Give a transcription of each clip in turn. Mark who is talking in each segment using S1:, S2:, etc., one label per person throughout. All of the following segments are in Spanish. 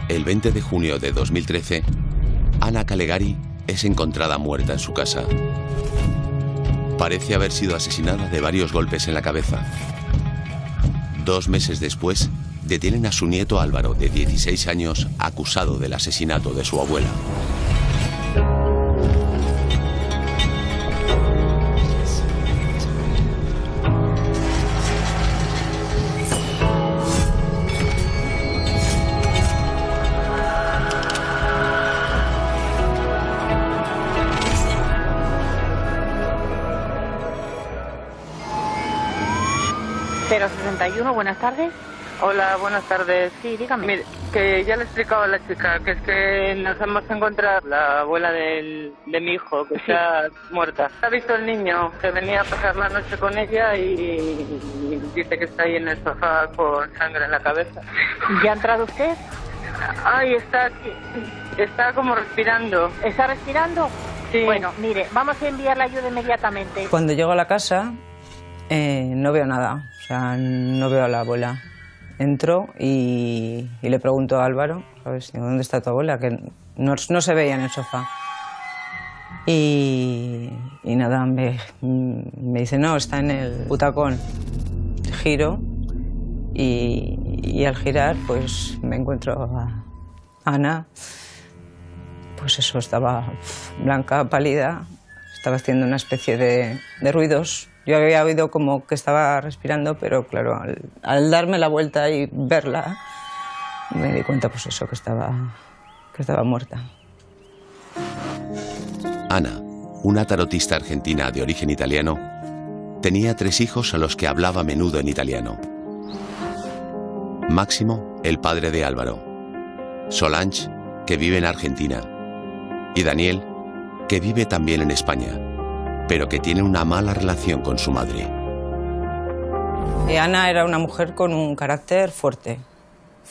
S1: El 20 de junio de 2013, Ana Calegari es encontrada muerta en su casa. Parece haber sido asesinada de varios golpes en la cabeza. 2 meses después, detienen a su nieto Álvaro, de 16 años, acusado del asesinato de su abuela.
S2: Pero 61, buenas tardes.
S3: Hola, buenas tardes.
S2: Sí, dígame.
S3: Mire, que ya le explicaba a la chica que es que nos hemos encontrado la abuela de mi hijo, que está muerta. Ha visto el niño que venía a pasar la noche con ella y dice que está ahí en el sofá con sangre en la cabeza.
S2: ¿Ya ha entrado usted?
S3: Ay, está aquí. Está como respirando.
S2: ¿Está respirando?
S3: Sí.
S2: Bueno, mire, vamos a enviar la ayuda inmediatamente.
S4: Cuando llego a la casa no veo nada, o sea, no veo a la abuela. Entro y le pregunto a Álvaro, ¿sabes? ¿Dónde está tu abuela? Que no se veía en el sofá. Y nada, me dice, no, está en el butacón. Giro y al girar pues me encuentro a Ana. Pues eso, estaba blanca, pálida, estaba haciendo una especie de ruidos. Yo había oído como que estaba respirando, pero claro, al darme la vuelta y verla, me di cuenta pues eso, que estaba muerta.
S1: Ana, una tarotista argentina de origen italiano, tenía 3 hijos a los que hablaba a menudo en italiano. Máximo, el padre de Álvaro. Solange, que vive en Argentina. Y Daniel, que vive también en España, pero que tiene una mala relación con su madre.
S4: Ana era una mujer con un carácter fuerte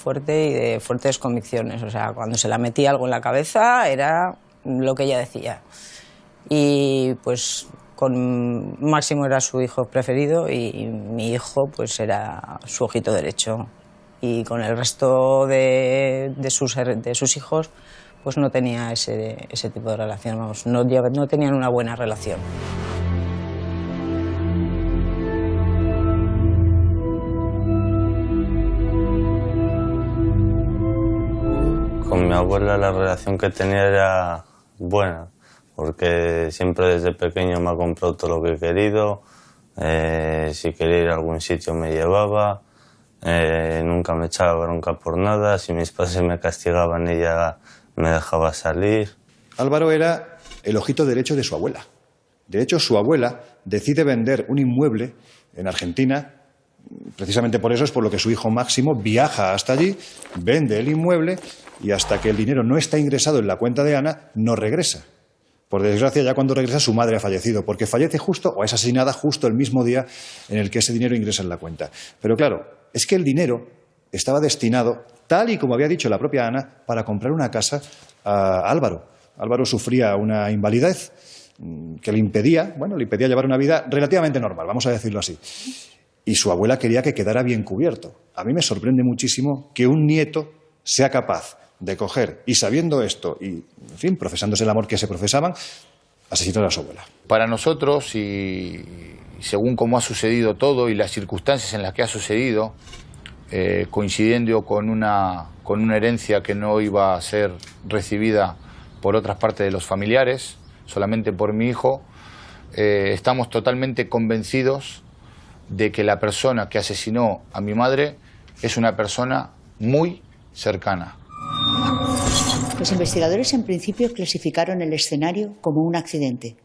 S4: y de fuertes convicciones. O sea, cuando se la metía algo en la cabeza era lo que ella decía. Y pues con Máximo era su hijo preferido y mi hijo pues era su ojito derecho. Y con el resto de sus hijos pues no tenía ese tipo de relación, vamos, no tenían una buena relación.
S5: Con mi abuela la relación que tenía era buena, porque siempre desde pequeño me ha comprado todo lo que he querido, si quería ir a algún sitio me llevaba, nunca me echaba bronca por nada, si mis padres me castigaban ella me dejaba salir.
S6: Álvaro era el ojito derecho de su abuela. De hecho, su abuela decide vender un inmueble en Argentina. Precisamente por eso es por lo que su hijo Máximo viaja hasta allí, vende el inmueble y hasta que el dinero no está ingresado en la cuenta de Ana, no regresa. Por desgracia, ya cuando regresa, su madre ha fallecido, porque fallece justo o es asesinada justo el mismo día en el que ese dinero ingresa en la cuenta. Pero claro, es que el dinero estaba destinado, tal y como había dicho la propia Ana, para comprar una casa a Álvaro. Álvaro sufría una invalidez que le impedía llevar una vida relativamente normal, vamos a decirlo así. Y su abuela quería que quedara bien cubierto. A mí me sorprende muchísimo que un nieto sea capaz de coger, y sabiendo esto, y en fin, profesándose el amor que se profesaban, asesinar a su abuela.
S7: Para nosotros, y según cómo ha sucedido todo y las circunstancias en las que ha sucedido, coincidiendo con una herencia que no iba a ser recibida por otras partes de los familiares, solamente por mi hijo, estamos totalmente convencidos de que la persona que asesinó a mi madre es una persona muy cercana.
S8: Los investigadores en principio clasificaron el escenario como un accidente.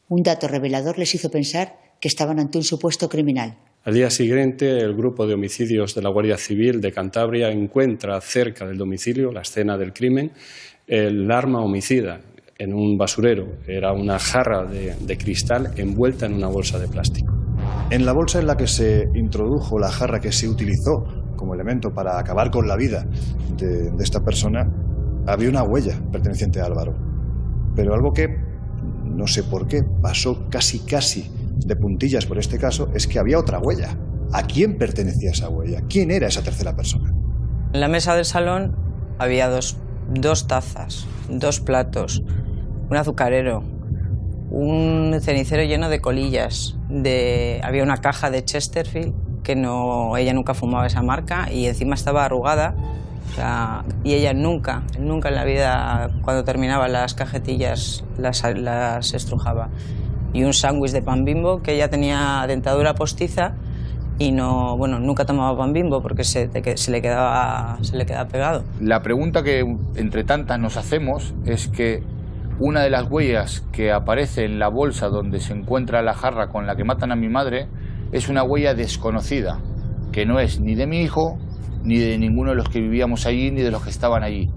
S8: Un dato revelador les hizo pensar que estaban ante un supuesto criminal.
S9: Al día siguiente, el grupo de homicidios de la Guardia Civil de Cantabria encuentra cerca del domicilio, la escena del crimen, el arma homicida en un basurero. Era una jarra de cristal envuelta en una bolsa de plástico.
S6: En la bolsa en la que se introdujo la jarra que se utilizó como elemento para acabar con la vida de esta persona, había una huella perteneciente a Álvaro. Pero algo que, no sé por qué, pasó casi de puntillas por este caso, es que había otra huella. ¿A quién pertenecía esa huella? ¿Quién era esa tercera persona?
S4: En la mesa del salón había dos tazas, 2 platos, un azucarero, un cenicero lleno de colillas, había una caja de Chesterfield, que ella nunca fumaba esa marca y encima estaba arrugada. O sea, y ella nunca en la vida, cuando terminaba las cajetillas, las estrujaba. Y un sándwich de pan Bimbo, que ella tenía dentadura postiza y nunca tomaba pan Bimbo porque se le quedaba pegado.
S7: La pregunta que entre tantas nos hacemos es que una de las huellas que aparece en la bolsa donde se encuentra la jarra con la que matan a mi madre es una huella desconocida, que no es ni de mi hijo, ni de ninguno de los que vivíamos allí, ni de los que estaban allí.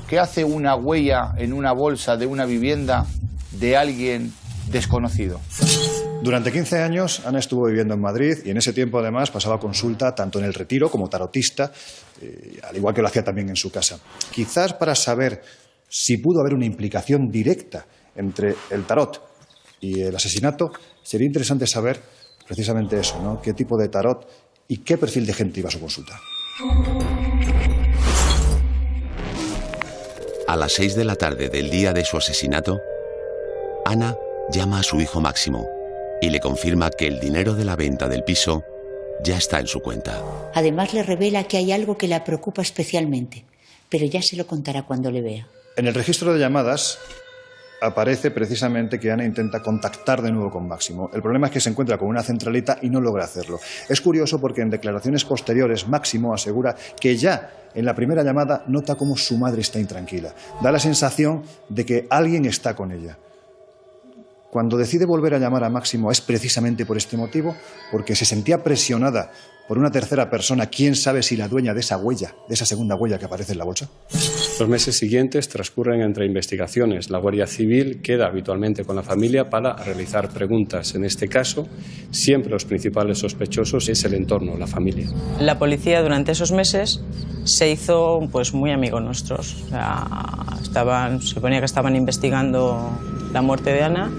S7: ¿Qué hace una huella en una bolsa de una vivienda de alguien desconocido?
S6: Durante 15 años Ana estuvo viviendo en Madrid y en ese tiempo además pasaba consulta tanto en el Retiro como tarotista, al igual que lo hacía también en su casa. Quizás para saber si pudo haber una implicación directa entre el tarot y el asesinato, sería interesante saber precisamente eso, ¿no? ¿Qué tipo de tarot y qué perfil de gente iba a su consulta?
S1: A las 6 de la tarde del día de su asesinato, Ana llama a su hijo Máximo y le confirma que el dinero de la venta del piso ya está en su cuenta.
S8: Además le revela que hay algo que la preocupa especialmente, pero ya se lo contará cuando le vea.
S6: En el registro de llamadas aparece precisamente que Ana intenta contactar de nuevo con Máximo. El problema es que se encuentra con una centralita y no logra hacerlo. Es curioso porque en declaraciones posteriores Máximo asegura que ya en la primera llamada nota cómo su madre está intranquila. Da la sensación de que alguien está con ella. Cuando decide volver a llamar a Máximo es precisamente por este motivo, porque se sentía presionada por una tercera persona, quién sabe si la dueña de esa huella, de esa segunda huella que aparece en la bolsa.
S9: Los meses siguientes transcurren entre investigaciones. La Guardia Civil queda habitualmente con la familia para realizar preguntas. En este caso, siempre los principales sospechosos es el entorno, la familia.
S4: La policía durante esos meses se hizo muy amigos nuestros. O sea, se suponía que estaban investigando la muerte de Ana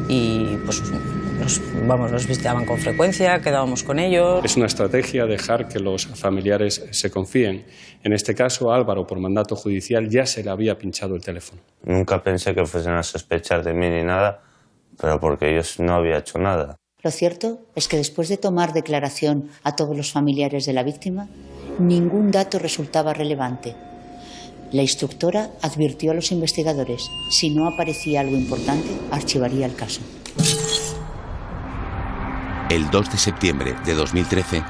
S4: y nos visitaban con frecuencia, quedábamos con ellos.
S9: Es una estrategia dejar que los familiares se confíen. En este caso, Álvaro, por mandato judicial, ya se le había pinchado el teléfono.
S5: Nunca pensé que fuesen a sospechar de mí ni nada, pero porque yo no había hecho nada.
S8: Lo cierto es que después de tomar declaración a todos los familiares de la víctima, ningún dato resultaba relevante. La instructora advirtió a los investigadores, si no aparecía algo importante, archivaría el caso.
S1: El 2 de septiembre de 2013,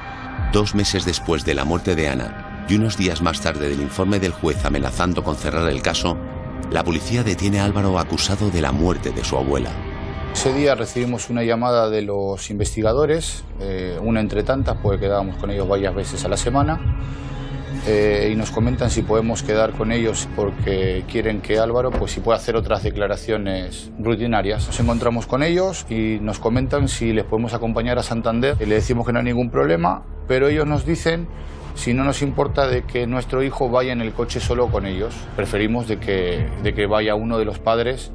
S1: 2 meses después de la muerte de Ana y unos días más tarde del informe del juez amenazando con cerrar el caso, la policía detiene a Álvaro acusado de la muerte de su abuela.
S7: Ese día recibimos una llamada de los investigadores, una entre tantas, porque quedábamos con ellos varias veces a la semana, y nos comentan si podemos quedar con ellos porque quieren que Álvaro si pueda hacer otras declaraciones rutinarias. Nos encontramos con ellos y nos comentan si les podemos acompañar a Santander. Le decimos que no hay ningún problema, pero ellos nos dicen si no nos importa de que nuestro hijo vaya en el coche solo con ellos. Preferimos de que vaya uno de los padres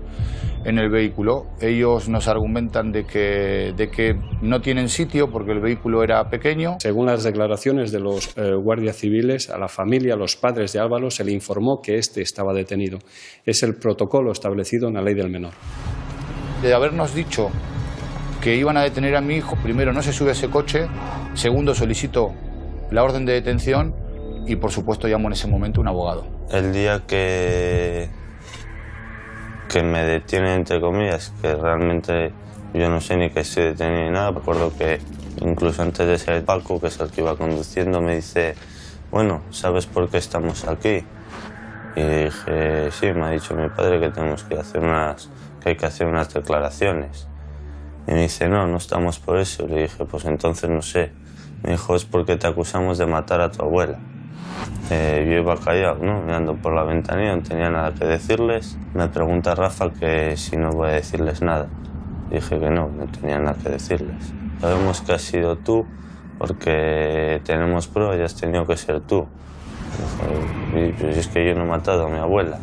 S7: en el vehículo. Ellos nos argumentan de que no tienen sitio porque el vehículo era pequeño.
S9: Según las declaraciones de los guardias civiles, a la familia, a los padres de Álvaro, se le informó que este estaba detenido. Es el protocolo establecido en la ley del menor.
S7: De habernos dicho que iban a detener a mi hijo, primero no se sube a ese coche, segundo solicito la orden de detención y por supuesto llamo en ese momento a un abogado.
S5: El día que me detienen, entre comillas, que realmente yo no sé ni que estoy detenido ni nada. Recuerdo que incluso antes de ser Paco, que es el que iba conduciendo, me dice, bueno, ¿sabes por qué estamos aquí? Y dije, sí, me ha dicho mi padre que tenemos que hay que hacer unas declaraciones. Y me dice, no estamos por eso. Le dije, pues entonces no sé. Me dijo, es porque te acusamos de matar a tu abuela. Yo iba callado, ¿no? Mirando por la ventanilla, no tenía nada que decirles. Me pregunta Rafa que si no voy a decirles nada. Dije que no tenía nada que decirles. Sabemos que has sido tú porque tenemos pruebas y has tenido que ser tú. Pues es que yo no he matado a mi abuela.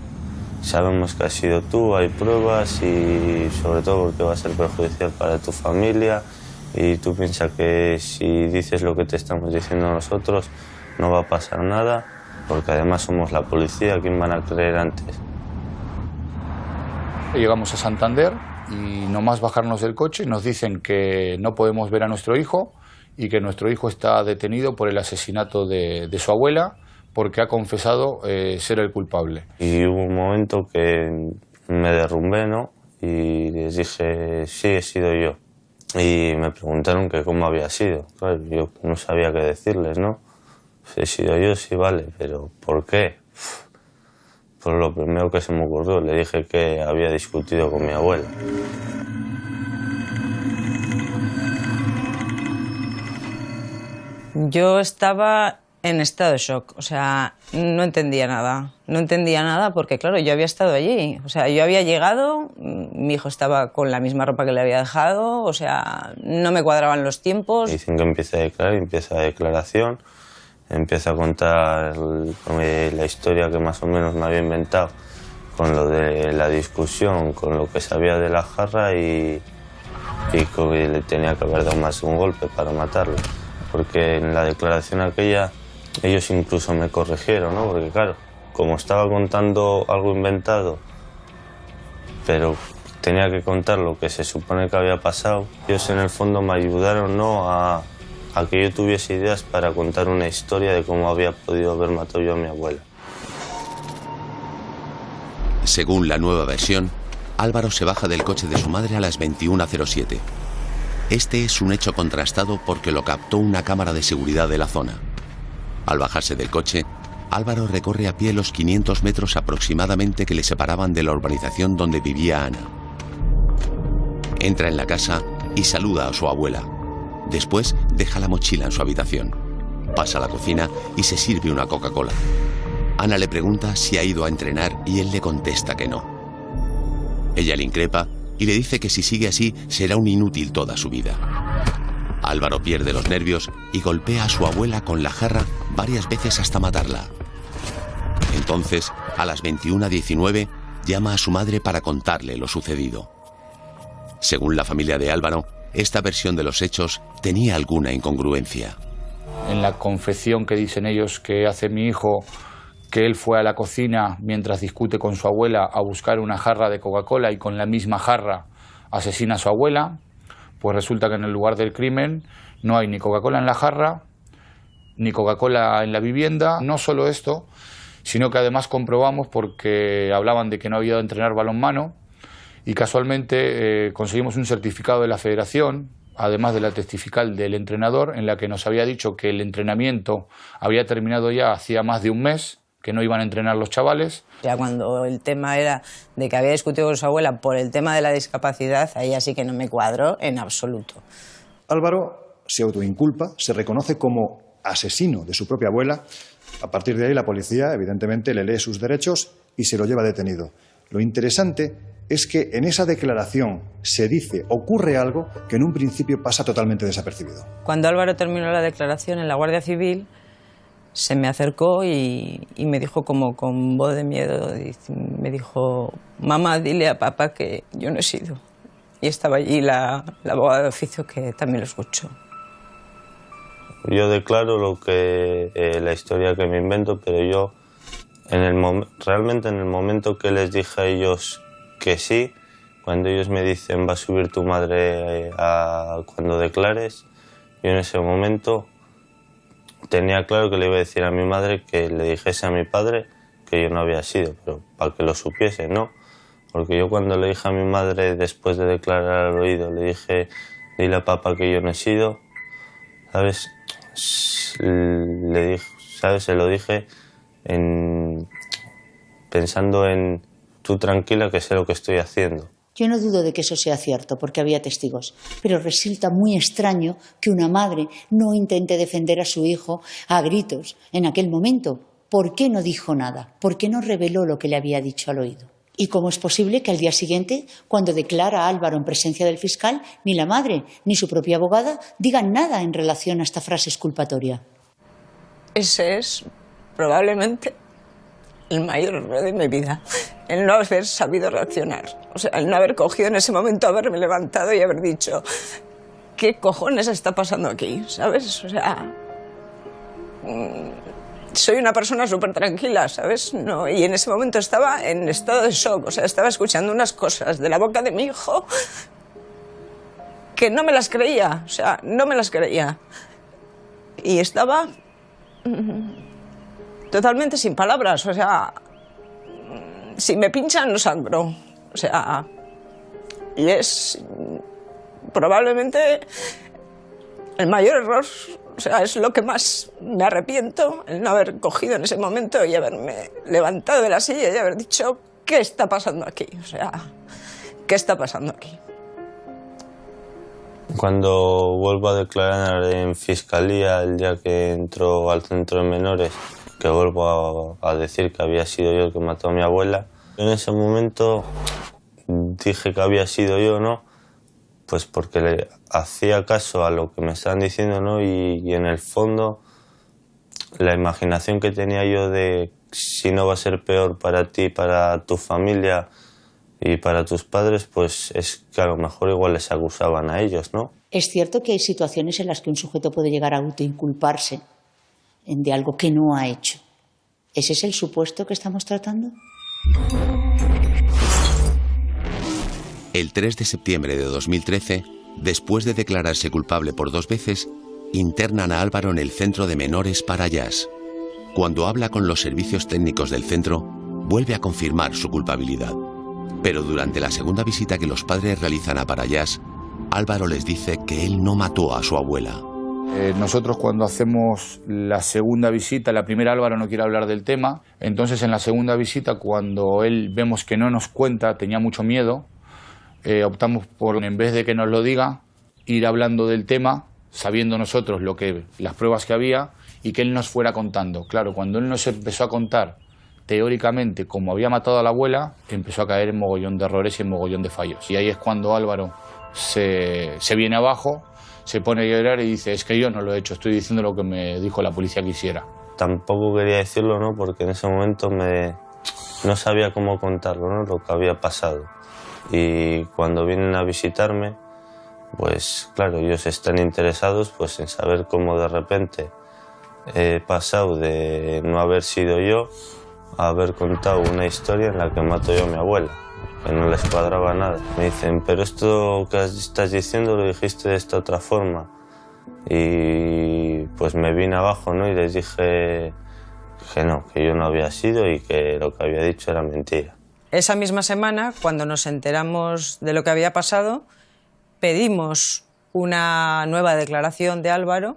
S5: Sabemos que has sido tú, hay pruebas y sobre todo porque va a ser perjudicial para tu familia. Y tú piensas que si dices lo que te estamos diciendo nosotros no va a pasar nada porque además somos la policía, ¿quién van a creer antes?
S7: Llegamos a Santander y nomás bajarnos del coche nos dicen que no podemos ver a nuestro hijo y que nuestro hijo está detenido por el asesinato de su abuela porque ha confesado ser el culpable.
S5: Y hubo un momento que me derrumbé, ¿no? Y les dije, sí, he sido yo. Y me preguntaron que cómo había sido. Claro, yo no sabía qué decirles, ¿no? He sido yo, sí, vale, pero ¿por qué? Pues lo primero que se me ocurrió, le dije que había discutido con mi abuela.
S4: Yo estaba en estado de shock, o sea, no entendía nada. No entendía nada porque, claro, yo había estado allí. O sea, yo había llegado, mi hijo estaba con la misma ropa que le había dejado, o sea, no me cuadraban los tiempos.
S5: Dicen que empieza a declarar, empieza la declaración, empieza a contar la historia que más o menos me había inventado con lo de la discusión, con lo que sabía de la jarra y que le tenía que haber dado más de un golpe para matarlo. Porque en la declaración aquella ellos incluso me corrigieron, ¿no? Porque claro, como estaba contando algo inventado, pero tenía que contar lo que se supone que había pasado, ellos en el fondo me ayudaron, ¿no?, a que yo tuviese ideas para contar una historia de cómo había podido haber matado yo a mi abuela.
S1: Según la nueva versión, Álvaro se baja del coche de su madre a las 21:07. Este es un hecho contrastado porque lo captó una cámara de seguridad de la zona. Al bajarse del coche, Álvaro recorre a pie los 500 metros aproximadamente que le separaban de la urbanización donde vivía Ana. Entra en la casa y saluda a su abuela. Después deja la mochila en su habitación. Pasa a la cocina y se sirve una Coca-Cola. Ana le pregunta si ha ido a entrenar y él le contesta que no. Ella le increpa y le dice que si sigue así será un inútil toda su vida. Álvaro pierde los nervios y golpea a su abuela con la jarra varias veces hasta matarla. Entonces, a las 21:19, llama a su madre para contarle lo sucedido. Según la familia de Álvaro, esta versión de los hechos tenía alguna incongruencia.
S7: En la confesión que dicen ellos que hace mi hijo, que él fue a la cocina mientras discute con su abuela a buscar una jarra de Coca-Cola y con la misma jarra asesina a su abuela, pues resulta que en el lugar del crimen no hay ni Coca-Cola en la jarra, ni Coca-Cola en la vivienda. No solo esto, sino que además comprobamos, porque hablaban de que no había ido a entrenar balonmano, y casualmente conseguimos un certificado de la federación, además de la testifical del entrenador, en la que nos había dicho que el entrenamiento había terminado ya hacía más de un mes, que no iban a entrenar los chavales.
S4: Ya cuando el tema era de que había discutido con su abuela por el tema de la discapacidad, ahí así que no me cuadró en absoluto.
S6: Álvaro se autoinculpa, se reconoce como asesino de su propia abuela. A partir de ahí la policía, evidentemente, le lee sus derechos y se lo lleva detenido. Lo interesante es que en esa declaración se dice, ocurre algo que en un principio pasa totalmente desapercibido.
S4: Cuando Álvaro terminó la declaración en la Guardia Civil, se me acercó y me dijo como con voz de miedo, me dijo, mamá, dile a papá que yo no he sido. Y estaba allí la abogada de oficio que también lo escuchó.
S5: Yo declaro la historia que me invento, pero yo realmente en el momento que les dije a ellos que sí, cuando ellos me dicen va a subir tu madre cuando declares, yo en ese momento tenía claro que le iba a decir a mi madre que le dijese a mi padre que yo no había sido, pero para que lo supiese, ¿no? Porque yo cuando le dije a mi madre, después de declarar al oído, le dije, dile a papá que yo no he sido, ¿sabes? Le dije, ¿sabes? Se lo dije pensando en tú tranquila que sé lo que estoy haciendo.
S8: Yo no dudo de que eso sea cierto, porque había testigos, pero resulta muy extraño que una madre no intente defender a su hijo a gritos en aquel momento. ¿Por qué no dijo nada? ¿Por qué no reveló lo que le había dicho al oído? ¿Y cómo es posible que al día siguiente, cuando declara a Álvaro en presencia del fiscal, ni la madre ni su propia abogada digan nada en relación a esta frase exculpatoria?
S4: Ese es probablemente el mayor error de mi vida, el no haber sabido reaccionar. O sea, el no haber cogido en ese momento, haberme levantado y haber dicho, ¿qué cojones está pasando aquí? ¿Sabes? O sea, soy una persona súper tranquila, ¿sabes? No, y en ese momento estaba en estado de shock, o sea, estaba escuchando unas cosas de la boca de mi hijo que no me las creía, o sea, no me las creía. Y estaba totalmente sin palabras, o sea, si me pinchan no sangro, o sea, y es probablemente el mayor error, o sea, es lo que más me arrepiento, el no haber cogido en ese momento y haberme levantado de la silla y haber dicho, ¿qué está pasando aquí? O sea, ¿qué está pasando aquí?
S5: Cuando vuelvo a declarar en fiscalía el día que entro al centro de menores, que vuelvo a decir que había sido yo el que mató a mi abuela, en ese momento dije que había sido yo, ¿no? Pues porque le hacía caso a lo que me estaban diciendo, ¿no? Y en el fondo, la imaginación que tenía yo de si no va a ser peor para ti, para tu familia y para tus padres, pues es que a lo mejor igual les acusaban a ellos, ¿no?
S8: Es cierto que hay situaciones en las que un sujeto puede llegar a autoinculparse de algo que no ha hecho. ¿Ese es el supuesto que estamos tratando?
S1: El 3 de septiembre de 2013, después de declararse culpable por 2 veces, internan a Álvaro en el centro de menores Parayás. Cuando habla con los servicios técnicos del centro, vuelve a confirmar su culpabilidad. Pero durante la segunda visita que los padres realizan a Parayás, Álvaro les dice que él no mató a su abuela.
S7: Nosotros cuando hacemos la segunda visita, la primera Álvaro no quiere hablar del tema, entonces en la segunda visita cuando él vemos que no nos cuenta, tenía mucho miedo, optamos por, en vez de que nos lo diga, ir hablando del tema, sabiendo nosotros las pruebas que había y que él nos fuera contando. Claro, cuando él nos empezó a contar teóricamente cómo había matado a la abuela, empezó a caer en mogollón de errores y en mogollón de fallos. Y ahí es cuando Álvaro se viene abajo, se pone a llorar y dice, es que yo no lo he hecho, estoy diciendo lo que me dijo la policía que hiciera.
S5: Tampoco quería decirlo, ¿no? Porque en ese momento no sabía cómo contarlo, ¿no? Lo que había pasado. Y cuando vienen a visitarme, pues claro, ellos están interesados pues en saber cómo de repente he pasado de no haber sido yo a haber contado una historia en la que mato yo a mi abuela, que no les cuadraba nada. Me dicen, pero esto que estás diciendo lo dijiste de esta otra forma. Y pues me vine abajo, ¿no? Y les dije que no, que yo no había sido y que lo que había dicho era mentira.
S4: Esa misma semana, cuando nos enteramos de lo que había pasado, pedimos una nueva declaración de Álvaro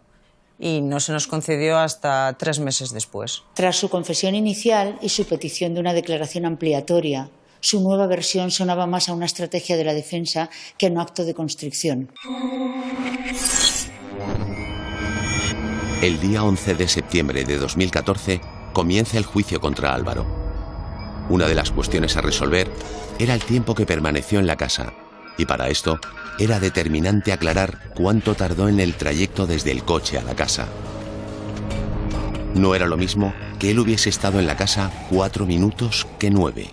S4: y no se nos concedió hasta 3 meses después.
S8: Tras su confesión inicial y su petición de una declaración ampliatoria, su nueva versión sonaba más a una estrategia de la defensa que a un acto de constricción.
S1: El día 11 de septiembre de 2014 comienza el juicio contra Álvaro. Una de las cuestiones a resolver era el tiempo que permaneció en la casa, y para esto era determinante aclarar cuánto tardó en el trayecto desde el coche a la casa. No era lo mismo que él hubiese estado en la casa 4 minutos que 9.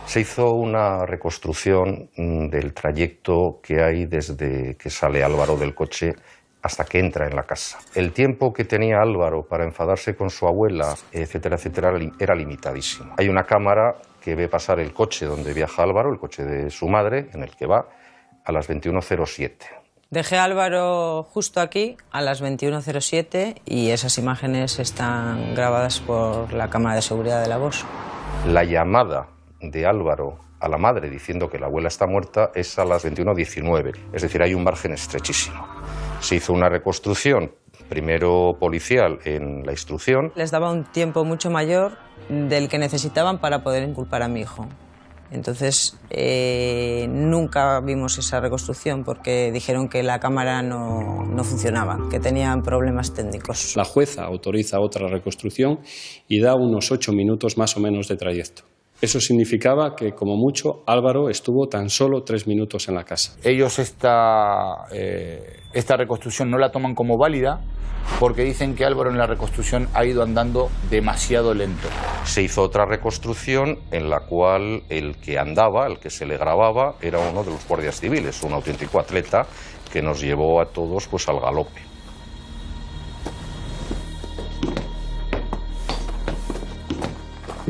S10: Se hizo una reconstrucción del trayecto que hay desde que sale Álvaro del coche hasta que entra en la casa. El tiempo que tenía Álvaro para enfadarse con su abuela, etcétera, etcétera, era limitadísimo. Hay una cámara que ve pasar el coche donde viaja Álvaro, el coche de su madre, en el que va, a las 21:07.
S4: Dejé a Álvaro justo aquí, a las 21:07, y esas imágenes están grabadas por la cámara de seguridad de la VOS.
S10: La llamada de Álvaro a la madre diciendo que la abuela está muerta es a las 21:19, es decir, hay un margen estrechísimo. Se hizo una reconstrucción, primero policial en la instrucción.
S4: Les daba un tiempo mucho mayor del que necesitaban para poder inculpar a mi hijo. Entonces, nunca vimos esa reconstrucción porque dijeron que la cámara no funcionaba, que tenían problemas técnicos.
S9: La jueza autoriza otra reconstrucción y da unos 8 minutos más o menos de trayecto. Eso significaba que, como mucho, Álvaro estuvo tan solo 3 minutos en la casa.
S7: Ellos esta reconstrucción no la toman como válida porque dicen que Álvaro en la reconstrucción ha ido andando demasiado lento.
S10: Se hizo otra reconstrucción en la cual el que andaba, el que se le grababa, era uno de los guardias civiles, un auténtico atleta que nos llevó a todos pues al galope.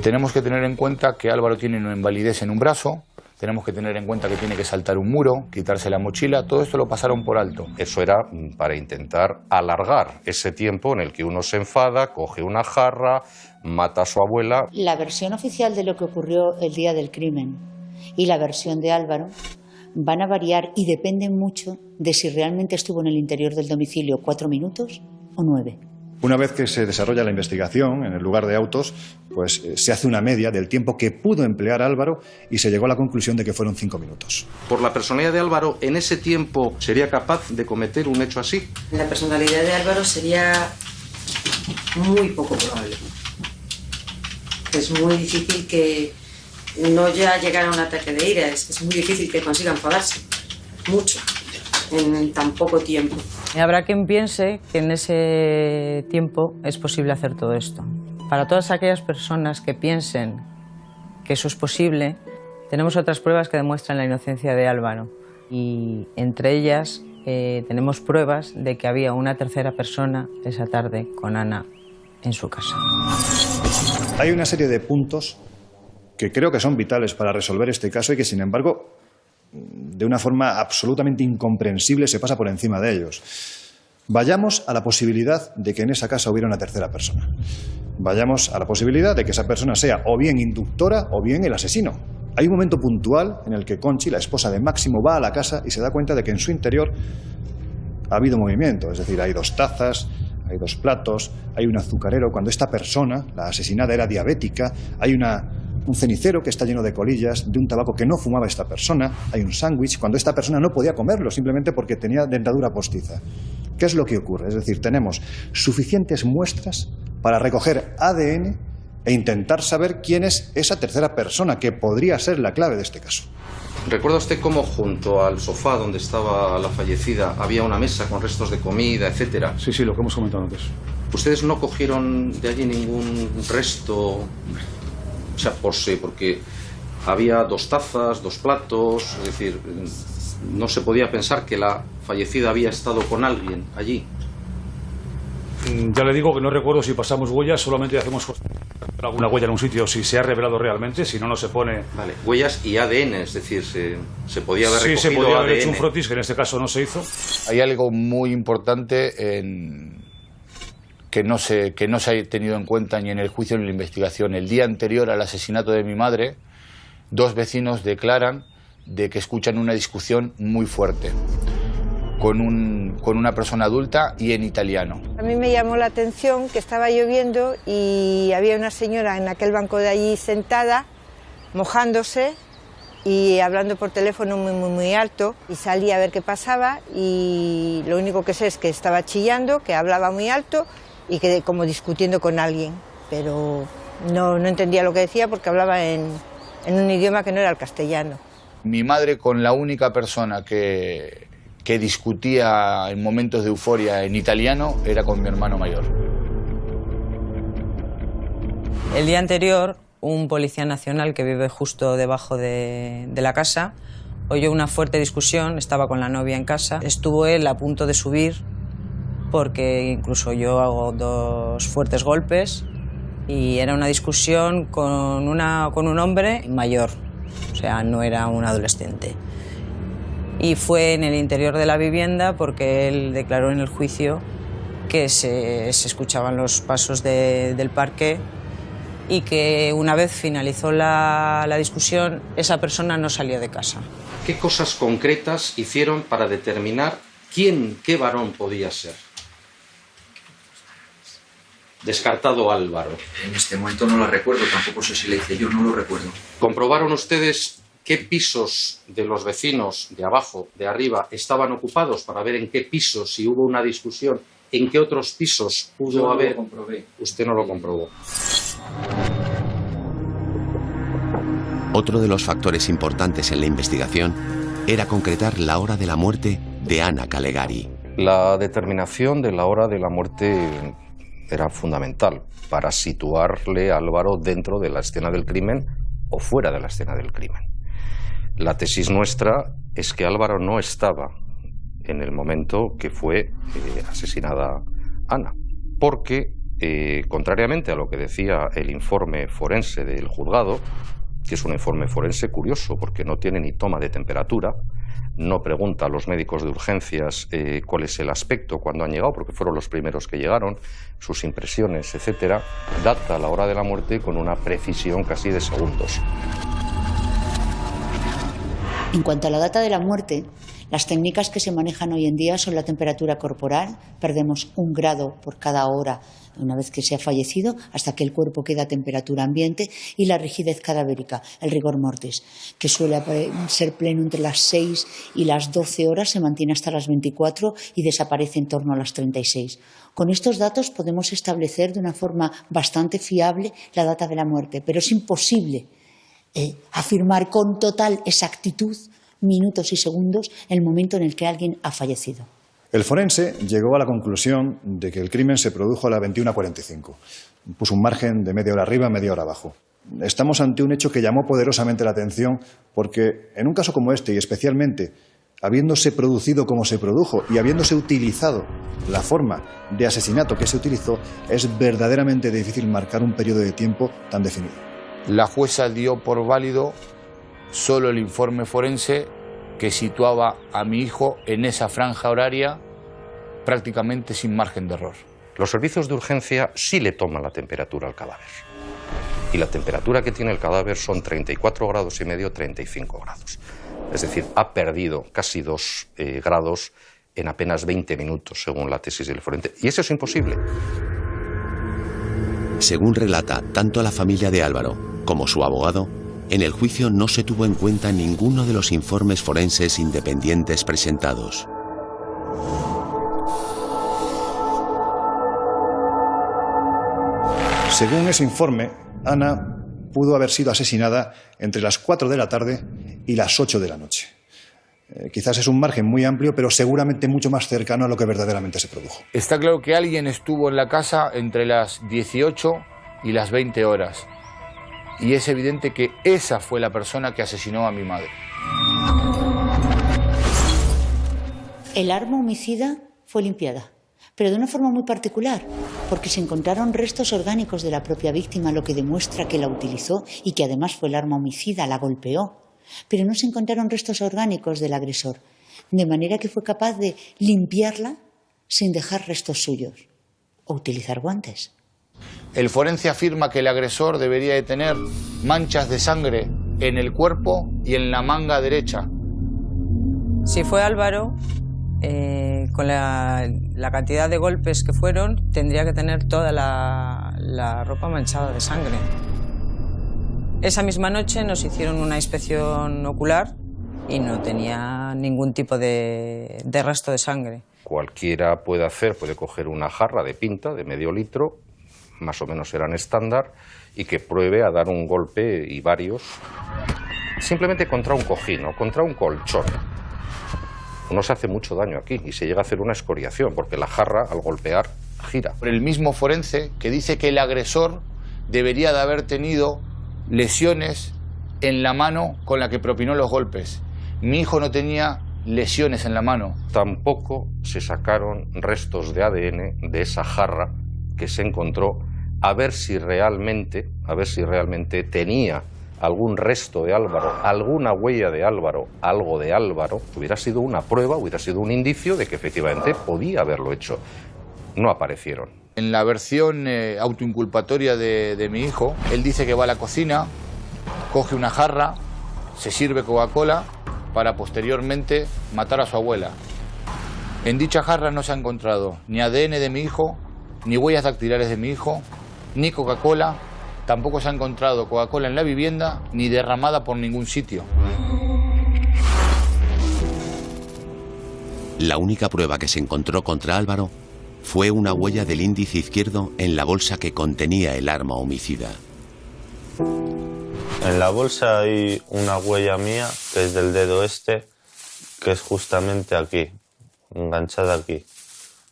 S7: Tenemos que tener en cuenta que Álvaro tiene una invalidez en un brazo, tenemos que tener en cuenta que tiene que saltar un muro, quitarse la mochila, todo esto lo pasaron por alto.
S10: Eso era para intentar alargar ese tiempo en el que uno se enfada, coge una jarra, mata a su abuela.
S8: La versión oficial de lo que ocurrió el día del crimen y la versión de Álvaro van a variar y dependen mucho de si realmente estuvo en el interior del domicilio 4 minutos o 9.
S6: Una vez que se desarrolla la investigación en el lugar de autos, pues se hace una media del tiempo que pudo emplear Álvaro y se llegó a la conclusión de que fueron 5 minutos.
S11: Por la personalidad de Álvaro, ¿en ese tiempo sería capaz de cometer un hecho así?
S12: La personalidad de Álvaro sería muy poco probable. Es muy difícil que no ya llegara a un ataque de ira, es muy difícil que consiga enfadarse. Mucho. En tan poco tiempo.
S4: Y habrá quien piense que en ese tiempo es posible hacer todo esto. Para todas aquellas personas que piensen que eso es posible, tenemos otras pruebas que demuestran la inocencia de Álvaro. Y entre ellas tenemos pruebas de que había una tercera persona esa tarde con Ana en su casa.
S6: Hay una serie de puntos que creo que son vitales para resolver este caso y que, sin embargo, de una forma absolutamente incomprensible se pasa por encima de ellos. Vayamos a la posibilidad de que en esa casa hubiera una tercera persona. Vayamos a la posibilidad de que esa persona sea o bien inductora o bien el asesino. Hay un momento puntual en el que Conchi, la esposa de Máximo, va a la casa y se da cuenta de que en su interior ha habido movimiento. Es decir, hay 2 tazas, hay 2 platos, hay un azucarero. Cuando esta persona, la asesinada, era diabética, hay un cenicero que está lleno de colillas de un tabaco que no fumaba esta persona, hay un sándwich cuando esta persona no podía comerlo simplemente porque tenía dentadura postiza. ¿Qué es lo que ocurre? Es decir, tenemos suficientes muestras para recoger ADN e intentar saber quién es esa tercera persona que podría ser la clave de este caso.
S11: ¿Recuerda usted cómo junto al sofá donde estaba la fallecida había una mesa con restos de comida, etcétera?
S13: Sí, lo que hemos comentado antes.
S11: ¿Ustedes no cogieron de allí ningún resto? O sea, porque había 2 tazas, 2 platos, es decir, no se podía pensar que la fallecida había estado con alguien allí.
S13: Ya le digo que no recuerdo si pasamos huellas, solamente hacemos alguna huella en un sitio, si se ha revelado realmente, si no, no se pone...
S11: Vale, huellas y ADN, es decir, se podía haber recogido
S13: Sí, se podía haber
S11: ADN.
S13: hecho un frotis, que en este caso no se hizo.
S7: Hay algo muy importante que no se ha tenido en cuenta ni en el juicio ni en la investigación. El día anterior al asesinato de mi madre, 2 vecinos declaran de que escuchan una discusión muy fuerte con una persona adulta y en italiano.
S14: A mí me llamó la atención que estaba lloviendo y había una señora en aquel banco de allí sentada, mojándose y hablando por teléfono muy alto, y salí a ver qué pasaba y lo único que sé es que estaba chillando, que hablaba muy alto y que como discutiendo con alguien, pero no entendía lo que decía porque hablaba en un idioma que no era el castellano.
S7: Mi madre con la única persona que discutía en momentos de euforia en italiano era con mi hermano mayor.
S4: El día anterior, un policía nacional que vive justo debajo de la casa oyó una fuerte discusión, estaba con la novia en casa, estuvo él a punto de subir porque incluso yo hago 2 fuertes golpes y era una discusión con un hombre mayor, o sea, no era un adolescente. Y fue en el interior de la vivienda porque él declaró en el juicio que se escuchaban los pasos del parque y que una vez finalizó la discusión, esa persona no salió de casa.
S11: ¿Qué cosas concretas hicieron para determinar qué varón podía ser? Descartado Álvaro.
S15: En este momento no la recuerdo, tampoco sé si la hice yo, no lo recuerdo.
S11: ¿Comprobaron ustedes qué pisos de los vecinos de abajo, de arriba, estaban ocupados para ver en qué pisos, si hubo una discusión, en qué otros pisos pudo haber?
S15: Lo comprobé.
S11: Usted no lo comprobó.
S1: Otro de los factores importantes en la investigación era concretar la hora de la muerte de Ana Calegari.
S10: La determinación de la hora de la muerte era fundamental para situarle a Álvaro dentro de la escena del crimen o fuera de la escena del crimen. La tesis nuestra es que Álvaro no estaba en el momento que fue asesinada Ana, porque contrariamente a lo que decía el informe forense del juzgado, que es un informe forense curioso porque no tiene ni toma de temperatura, no pregunta a los médicos de urgencias cuál es el aspecto cuando han llegado, porque fueron los primeros que llegaron, sus impresiones, etcétera, data la hora de la muerte con una precisión casi de segundos.
S8: En cuanto a la data de la muerte, las técnicas que se manejan hoy en día son la temperatura corporal, perdemos 1 grado por cada hora una vez que se ha fallecido hasta que el cuerpo queda a temperatura ambiente, y la rigidez cadavérica, el rigor mortis, que suele ser pleno entre las 6 y las 12 horas, se mantiene hasta las 24 y desaparece en torno a las 36. Con estos datos podemos establecer de una forma bastante fiable la data de la muerte, pero es imposible afirmar con total exactitud, minutos y segundos, el momento en el que alguien ha fallecido.
S6: El forense llegó a la conclusión de que el crimen se produjo a las 21:45. Puso un margen de media hora arriba, media hora abajo. Estamos ante un hecho que llamó poderosamente la atención porque en un caso como este, y especialmente habiéndose producido como se produjo y habiéndose utilizado la forma de asesinato que se utilizó, es verdaderamente difícil marcar un periodo de tiempo tan definido.
S7: La jueza dio por válido solo el informe forense que situaba a mi hijo en esa franja horaria prácticamente sin margen de error.
S10: Los servicios de urgencia sí le toman la temperatura al cadáver. Y la temperatura que tiene el cadáver son 34 grados y medio, 35 grados. Es decir, ha perdido casi 2 grados en apenas 20 minutos, según la tesis del forense. Y eso es imposible.
S1: Según relata tanto la familia de Álvaro como su abogado, en el juicio no se tuvo en cuenta ninguno de los informes forenses independientes presentados.
S6: Según ese informe, Ana pudo haber sido asesinada entre las 4 de la tarde y las 8 de la noche. Quizás es un margen muy amplio, pero seguramente mucho más cercano a lo que verdaderamente se produjo.
S7: Está claro que alguien estuvo en la casa entre las 18 y las 20 horas. Y es evidente que esa fue la persona que asesinó a mi madre.
S8: El arma homicida fue limpiada, pero de una forma muy particular, porque se encontraron restos orgánicos de la propia víctima, lo que demuestra que la utilizó y que además fue el arma homicida, la golpeó. Pero no se encontraron restos orgánicos del agresor, de manera que fue capaz de limpiarla sin dejar restos suyos o utilizar guantes.
S7: El forense afirma que el agresor debería de tener manchas de sangre en el cuerpo y en la manga derecha.
S4: Si fue Álvaro, con la cantidad de golpes que fueron, tendría que tener toda la ropa manchada de sangre. Esa misma noche nos hicieron una inspección ocular y no tenía ningún tipo de rastro de sangre.
S10: Cualquiera puede coger una jarra de pinta de medio litro, más o menos eran estándar, y que pruebe a dar un golpe y varios, simplemente contra un cojín o contra un colchón. No se hace mucho daño aquí y se llega a hacer una escoriación, porque la jarra, al golpear, gira.
S7: El mismo forense que dice que el agresor debería de haber tenido lesiones en la mano con la que propinó los golpes. Mi hijo no tenía lesiones en la mano.
S10: Tampoco se sacaron restos de ADN de esa jarra que se encontró, a ver si realmente tenía algún resto de Álvaro, alguna huella de Álvaro, algo de Álvaro. Hubiera sido una prueba, hubiera sido un indicio de que efectivamente podía haberlo hecho. No aparecieron.
S7: En la versión autoinculpatoria de mi hijo, él dice que va a la cocina, coge una jarra, se sirve Coca-Cola para posteriormente matar a su abuela. En dicha jarra no se ha encontrado ni ADN de mi hijo, ni huellas dactilares de mi hijo, ni Coca-Cola. Tampoco se ha encontrado Coca-Cola en la vivienda, ni derramada por ningún sitio.
S1: La única prueba que se encontró contra Álvaro fue una huella del índice izquierdo en la bolsa que contenía el arma homicida.
S5: En la bolsa hay una huella mía, que es del dedo este, que es justamente aquí, enganchada aquí.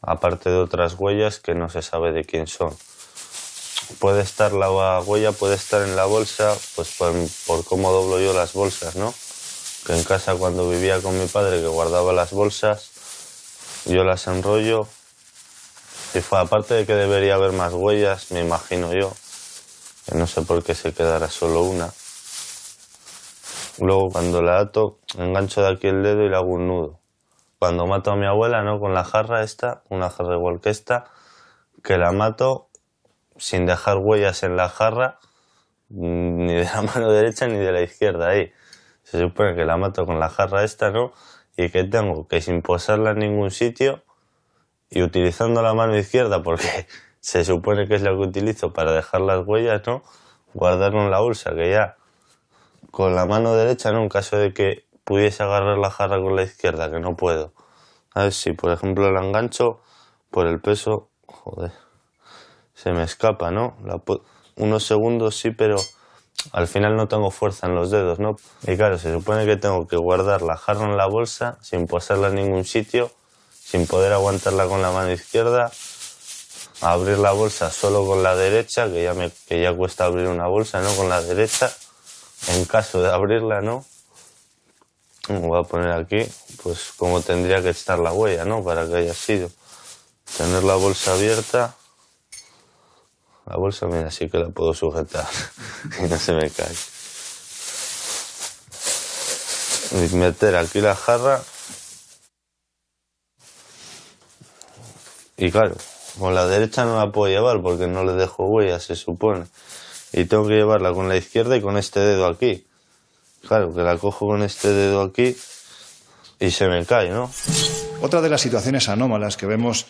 S5: Aparte de otras huellas que no se sabe de quién son. Puede estar la huella, puede estar en la bolsa, pues por cómo doblo yo las bolsas, ¿no? Que en casa cuando vivía con mi padre, que guardaba las bolsas, yo las enrollo Y fue aparte de que debería haber más huellas, me imagino yo, que no sé por qué se quedará solo una. Luego cuando la ato, engancho de aquí el dedo y le hago un nudo. Cuando mato a mi abuela, ¿no? Con la jarra esta, una jarra igual que esta, que la mato sin dejar huellas en la jarra, ni de la mano derecha ni de la izquierda ahí. Se supone que la mato con la jarra esta, ¿no? Y que tengo que sin posarla en ningún sitio y utilizando la mano izquierda, porque se supone que es la que utilizo para dejar las huellas, ¿no? Guardarlo en la bolsa, que ya con la mano derecha, ¿no? En caso de que pudiese agarrar la jarra con la izquierda, que no puedo. A ver si, por ejemplo, la engancho por el peso, joder, se me escapa, ¿no? Unos segundos sí, pero al final no tengo fuerza en los dedos, ¿no? Y claro, se supone que tengo que guardar la jarra en la bolsa sin posarla en ningún sitio, sin poder aguantarla con la mano izquierda, abrir la bolsa solo con la derecha, que ya cuesta abrir una bolsa, ¿no? Con la derecha, en caso de abrirla, ¿no? Voy a poner aquí, pues como tendría que estar la huella, ¿no? Para que haya sido. Tener la bolsa abierta. La bolsa, mira, sí que la puedo sujetar y no se me cae. Y meter aquí la jarra. Y claro, con la derecha no la puedo llevar porque no le dejo huella, se supone. Y tengo que llevarla con la izquierda y con este dedo aquí. Claro, que la cojo con este dedo aquí y se me cae, ¿no?
S6: Otra de las situaciones anómalas que vemos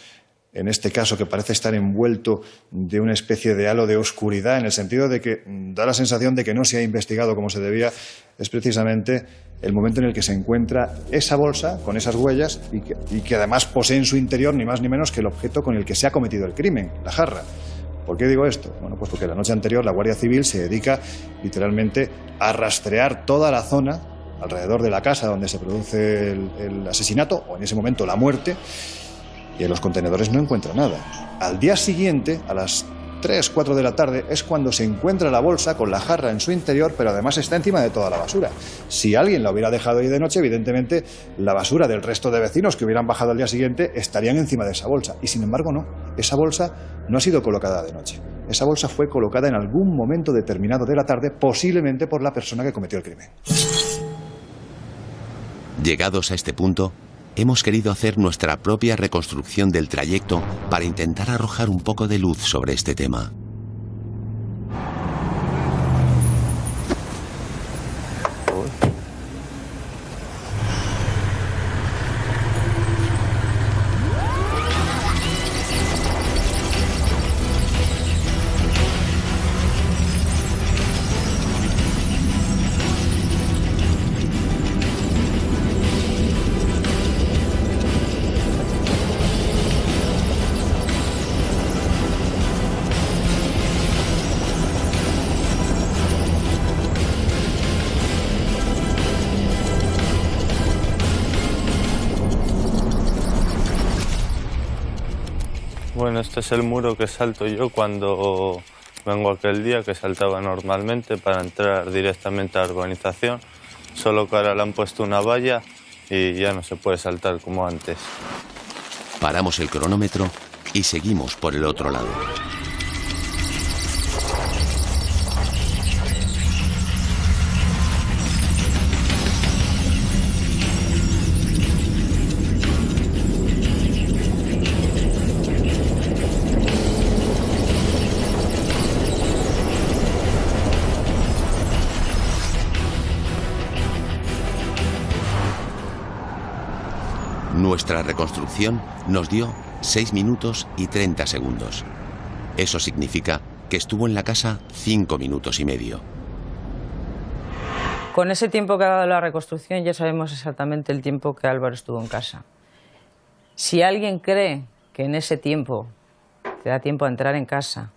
S6: en este caso, que parece estar envuelto de una especie de halo de oscuridad, en el sentido de que da la sensación de que no se ha investigado como se debía, es precisamente el momento en el que se encuentra esa bolsa con esas huellas y que además posee en su interior ni más ni menos que el objeto con el que se ha cometido el crimen, la jarra. ¿Por qué digo esto? Bueno, pues porque la noche anterior la Guardia Civil se dedica literalmente a rastrear toda la zona alrededor de la casa donde se produce el asesinato, o en ese momento la muerte, y en los contenedores no encuentra nada. Al día siguiente, a las 3, 4 de la tarde, es cuando se encuentra la bolsa con la jarra en su interior, pero además está encima de toda la basura. Si alguien la hubiera dejado ahí de noche, evidentemente la basura del resto de vecinos que hubieran bajado al día siguiente estarían encima de esa bolsa. Y sin embargo no, esa bolsa no ha sido colocada de noche. Esa bolsa fue colocada en algún momento determinado de la tarde, posiblemente por la persona que cometió el crimen.
S1: Llegados a este punto, hemos querido hacer nuestra propia reconstrucción del trayecto para intentar arrojar un poco de luz sobre este tema.
S5: Bueno, este es el muro que salto yo cuando vengo aquel día, que saltaba normalmente para entrar directamente a la urbanización, solo que ahora le han puesto una valla y ya no se puede saltar como antes.
S1: Paramos el cronómetro y seguimos por el otro lado. Nuestra reconstrucción nos dio 6 minutos y 30 segundos. Eso significa que estuvo en la casa 5 minutos y medio.
S4: Con ese tiempo que ha dado la reconstrucción ya sabemos exactamente el tiempo que Álvaro estuvo en casa. Si alguien cree que en ese tiempo te da tiempo a entrar en casa,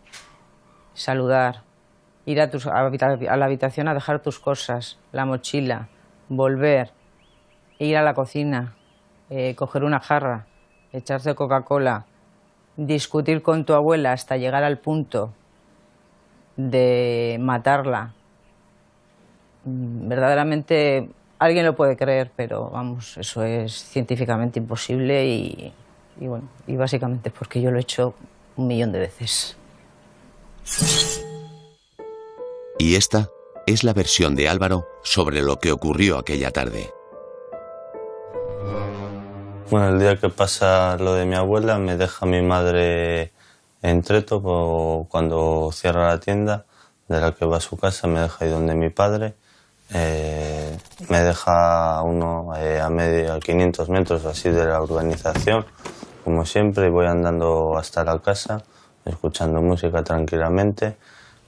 S4: saludar, ir a la habitación a dejar tus cosas, la mochila, volver, ir a la cocina, coger una jarra, echarse Coca-Cola, discutir con tu abuela hasta llegar al punto de matarla, verdaderamente alguien lo puede creer, pero vamos, eso es científicamente imposible y Y bueno, y básicamente es porque yo lo he hecho 1.000.000 de veces.
S1: Y esta es la versión de Álvaro sobre lo que ocurrió aquella tarde.
S5: Bueno, el día que pasa lo de mi abuela me deja mi madre en Treto cuando cierra la tienda de la que va a su casa, me deja ahí donde mi padre. Me deja a 500 metros así de la urbanización, como siempre, y voy andando hasta la casa, escuchando música tranquilamente.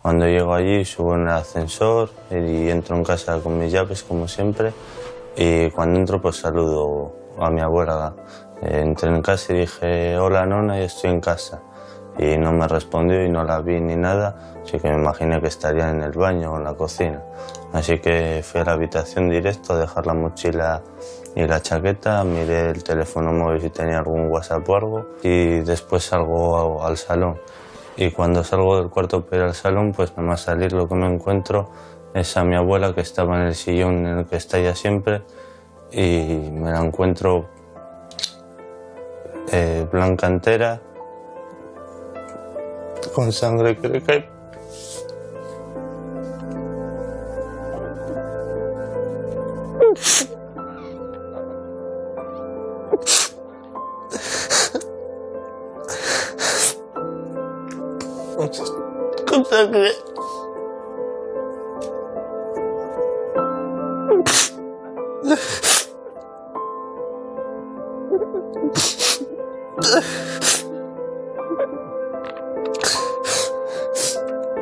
S5: Cuando llego allí subo en el ascensor y entro en casa con mis llaves, como siempre, y cuando entro pues saludo a mi abuela. Entré en casa y dije, hola nona, y estoy en casa. Y no me respondió y no la vi ni nada, así que me imaginé que estaría en el baño o en la cocina. Así que fui a la habitación directo a dejar la mochila y la chaqueta, miré el teléfono móvil si tenía algún WhatsApp o algo, y después salgo al salón. Y cuando salgo del cuarto para ir al salón, pues nada más salir lo que me encuentro es a mi abuela, que estaba en el sillón en el que está ella siempre, y me la encuentro blanca entera, con sangre que le cae. Con sangre.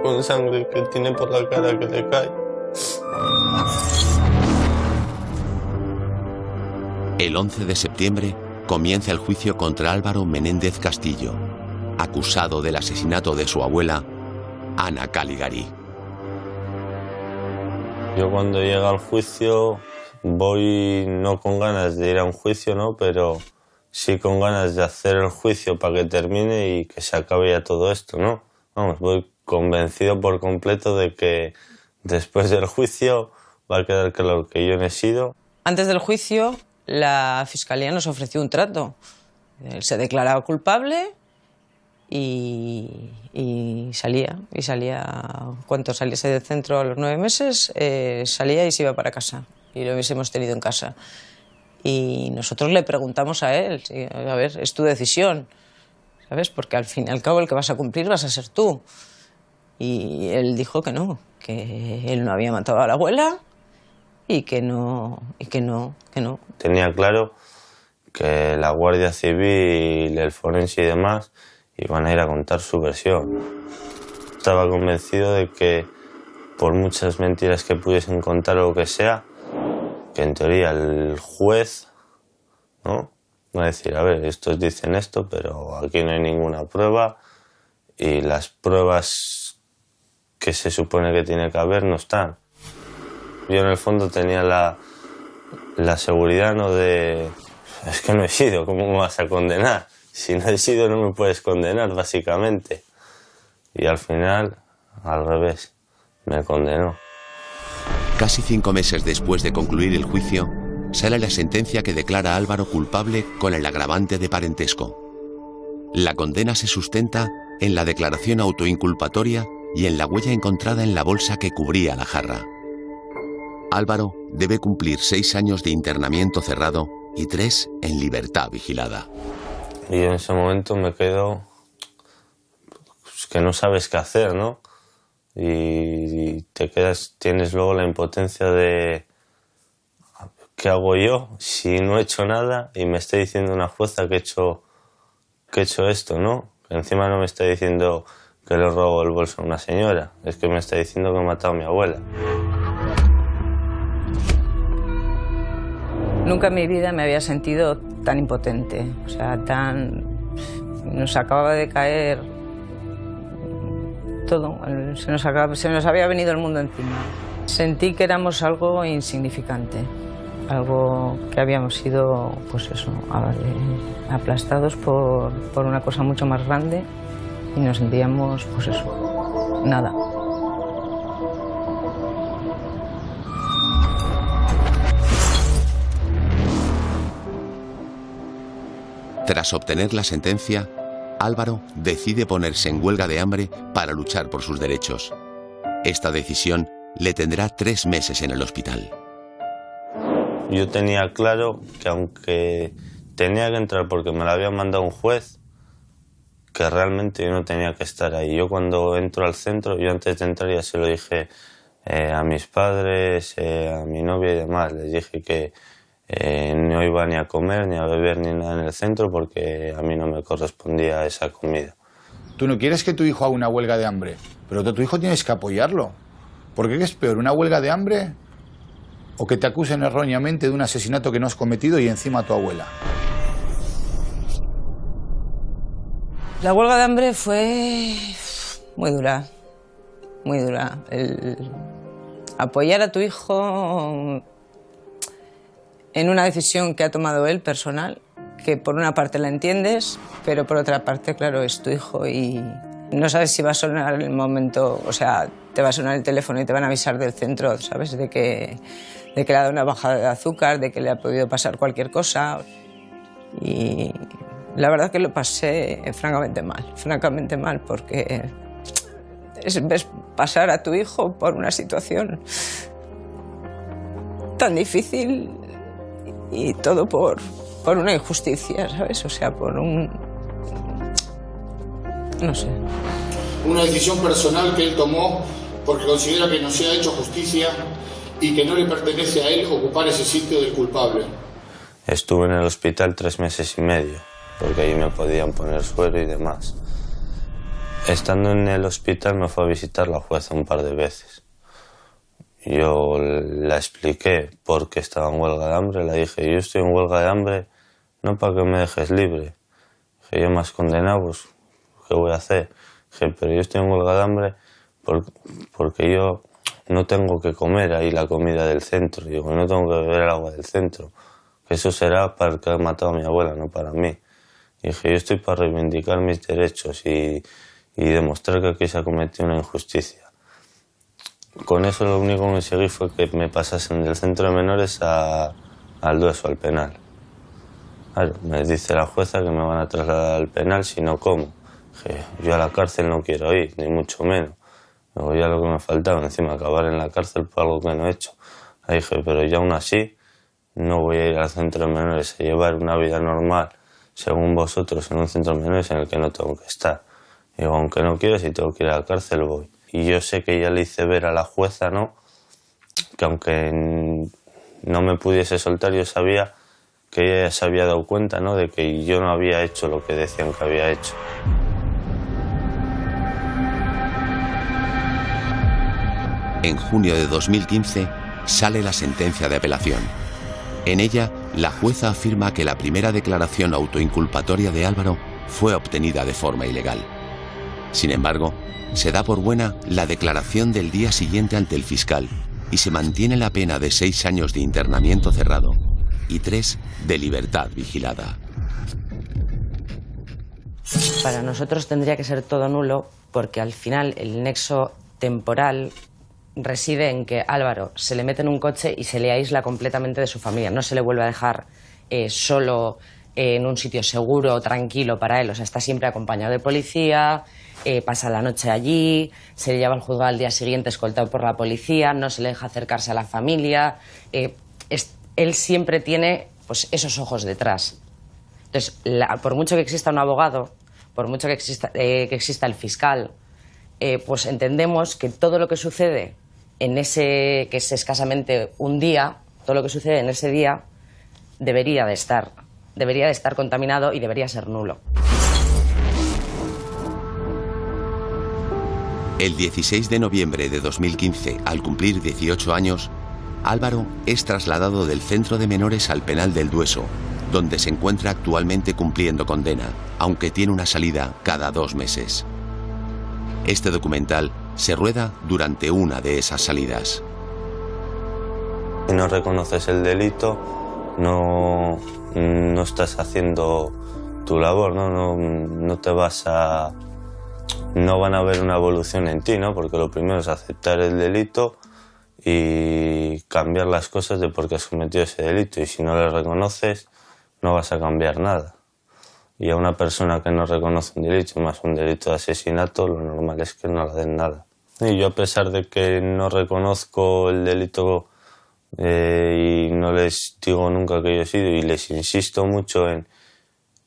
S5: Con sangre que tiene por la cara que le cae.
S1: El 11 de septiembre comienza el juicio contra Álvaro Menéndez Castillo, acusado del asesinato de su abuela, Ana Caligari.
S5: Yo cuando llega al juicio voy no con ganas de ir a un juicio, ¿no? Pero sí con ganas de hacer el juicio para que termine y que se acabe ya todo esto, ¿no? Vamos, voy convencido por completo de que después del juicio va a quedar claro que yo no he sido.
S4: Antes del juicio, la Fiscalía nos ofreció un trato. Él se declaraba culpable y salía. Cuando saliese del centro a los 9 meses, salía y se iba para casa. Y lo hubiésemos tenido en casa. Y nosotros le preguntamos a él, a ver, es tu decisión, ¿sabes? Porque al fin y al cabo el que vas a cumplir vas a ser tú. Y él dijo que no, que él no había matado a la abuela y que no.
S5: Tenía claro que la Guardia Civil, el forense y demás iban a ir a contar su versión. Estaba convencido de que por muchas mentiras que pudiesen contar o lo que sea, que en teoría el juez, ¿no?, va a decir, a ver, estos dicen esto, pero aquí no hay ninguna prueba y las pruebas que se supone que tiene que haber no están. Yo en el fondo tenía la seguridad, ¿no?, de, es que no he sido, ¿cómo me vas a condenar? Si no he sido no me puedes condenar, básicamente. Y al final, al revés, me condenó.
S1: Casi 5 meses después de concluir el juicio, sale la sentencia que declara a Álvaro culpable con el agravante de parentesco. La condena se sustenta en la declaración autoinculpatoria y en la huella encontrada en la bolsa que cubría la jarra. Álvaro debe cumplir 6 años de internamiento cerrado y 3 en libertad vigilada.
S5: Y en ese momento me quedo, pues, que no sabes qué hacer, ¿no? Y te quedas, tienes luego la impotencia de ¿qué hago yo si no he hecho nada y me está diciendo una jueza que he hecho esto, ¿no? Encima no me está diciendo que le robo el bolso a una señora, es que me está diciendo que he matado a mi abuela.
S4: Nunca en mi vida me había sentido tan impotente, o sea, nos acababa de caer todo, se nos había venido el mundo encima. Sentí que éramos algo insignificante, algo que habíamos sido, pues eso, aplastados por una cosa mucho más grande y nos sentíamos, pues eso, nada.
S1: Tras obtener la sentencia, Álvaro decide ponerse en huelga de hambre para luchar por sus derechos. Esta decisión le tendrá 3 meses en el hospital.
S5: Yo tenía claro que aunque tenía que entrar porque me lo había mandado un juez, que realmente yo no tenía que estar ahí. Yo cuando entro al centro, yo antes de entrar ya se lo dije a mis padres, a mi novia y demás. Les dije que no iba ni a comer, ni a beber, ni nada en el centro porque a mí no me correspondía esa comida.
S7: Tú no quieres que tu hijo haga una huelga de hambre, pero tu hijo tienes que apoyarlo. Porque ¿qué es peor, una huelga de hambre o que te acusen erróneamente de un asesinato que no has cometido y encima a tu abuela?
S4: La huelga de hambre fue muy dura, muy dura. El apoyar a tu hijo en una decisión que ha tomado él personal, que por una parte la entiendes, pero por otra parte, claro, es tu hijo y no sabes si va a sonar el momento, o sea, te va a sonar el teléfono y te van a avisar del centro, ¿sabes? De que le ha dado una bajada de azúcar, de que le ha podido pasar cualquier cosa. Y la verdad que lo pasé francamente mal, porque ves pasar a tu hijo por una situación tan difícil y todo por una injusticia, ¿sabes? O sea, por un... no sé.
S16: Una decisión personal que él tomó porque considera que no se ha hecho justicia y que no le pertenece a él ocupar ese sitio del culpable.
S5: Estuve en el hospital 3 meses y medio, porque ahí me podían poner suero y demás. Estando en el hospital me fue a visitar la jueza un par de veces. Yo la expliqué por qué estaba en huelga de hambre, le dije, yo estoy en huelga de hambre no para que me dejes libre. Dije, yo me has condenado, pues, ¿qué voy a hacer? Dije, pero yo estoy en huelga de hambre porque yo no tengo que comer ahí la comida del centro, digo, no tengo que beber el agua del centro. Que eso será para el que ha matado a mi abuela, no para mí. Y dije, yo estoy para reivindicar mis derechos y demostrar que aquí se ha cometido una injusticia. Con eso lo único que conseguí fue que me pasasen del centro de menores al Dueso, al penal. Claro, me dice la jueza que me van a trasladar al penal, si no, ¿cómo? Dije, yo a la cárcel no quiero ir, ni mucho menos. Luego ya lo que me faltaba, encima acabar en la cárcel por algo que no he hecho. Ahí dije, pero ya aún así no voy a ir al centro de menores a llevar una vida normal, según vosotros, en un centro de menores en el que no tengo que estar. Digo, aunque no quiero, si tengo que ir a la cárcel, voy. Y yo sé que ya le hice ver a la jueza, ¿no?, que aunque no me pudiese soltar, yo sabía que ella se había dado cuenta, ¿no?, de que yo no había hecho lo que decían que había hecho.
S1: En junio de 2015 sale la sentencia de apelación. En ella, la jueza afirma que la primera declaración autoinculpatoria de Álvaro fue obtenida de forma ilegal. Sin embargo, se da por buena la declaración del día siguiente ante el fiscal y se mantiene la pena de 6 años de internamiento cerrado y 3 de libertad vigilada.
S12: Para nosotros tendría que ser todo nulo porque al final el nexo temporal reside en que Álvaro se le mete en un coche y se le aísla completamente de su familia. No se le vuelve a dejar solo en un sitio seguro, tranquilo para él. O sea, está siempre acompañado de policía, pasa la noche allí, se le lleva al juzgado al día siguiente escoltado por la policía, no se le deja acercarse a la familia. Él siempre tiene, pues, esos ojos detrás. Entonces, por mucho que exista un abogado, por mucho que exista el fiscal, pues entendemos que todo lo que sucede en ese, que es escasamente un día, todo lo que sucede en ese día debería de estar contaminado y debería ser nulo.
S1: El 16 de noviembre de 2015, al cumplir 18 años, Álvaro es trasladado del centro de menores al penal del Dueso, donde se encuentra actualmente cumpliendo condena, aunque tiene una salida cada 2 meses. Este documental se rueda durante una de esas salidas.
S5: Si no reconoces el delito, no estás haciendo tu labor, no te vas a... No van a ver una evolución en ti, ¿no? Porque lo primero es aceptar el delito y cambiar las cosas de por qué has cometido ese delito. Y si no lo reconoces, no vas a cambiar nada. Y a una persona que no reconoce un delito, más un delito de asesinato, lo normal es que no le den nada. Y yo, a pesar de que no reconozco el delito y no les digo nunca que yo he sido, y les insisto mucho en,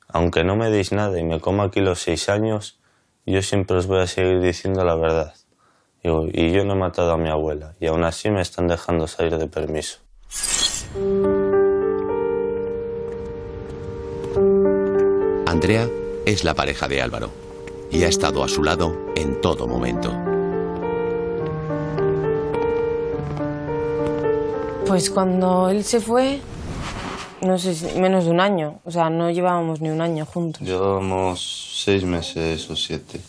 S5: aunque no me deis nada y me coma aquí los 6 años, yo siempre os voy a seguir diciendo la verdad. Y yo no he matado a mi abuela, y aún así me están dejando salir de permiso.
S1: Andrea es la pareja de Álvaro y ha estado a su lado en todo momento.
S4: Pues cuando él se fue, no sé, menos de un año. O sea, no llevábamos ni un año juntos.
S5: Llevábamos 6 meses o 7.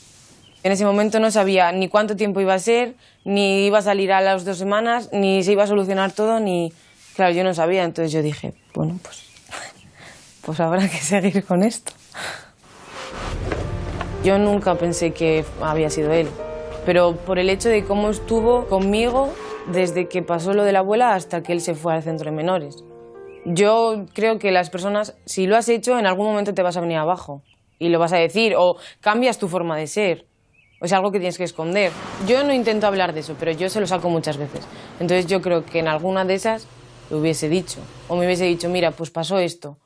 S4: En ese momento no sabía ni cuánto tiempo iba a ser, ni iba a salir a las 2 semanas, ni se iba a solucionar todo, ni... Claro, yo no sabía, entonces yo dije, bueno, pues habrá que seguir con esto. Yo nunca pensé que había sido él, pero por el hecho de cómo estuvo conmigo desde que pasó lo de la abuela hasta que él se fue al centro de menores. Yo creo que las personas, si lo has hecho, en algún momento te vas a venir abajo y lo vas a decir, o cambias tu forma de ser, o es algo que tienes que esconder. Yo no intento hablar de eso, pero yo se lo saco muchas veces. Entonces yo creo que en alguna de esas lo hubiese dicho, o me hubiese dicho, mira, pues pasó esto,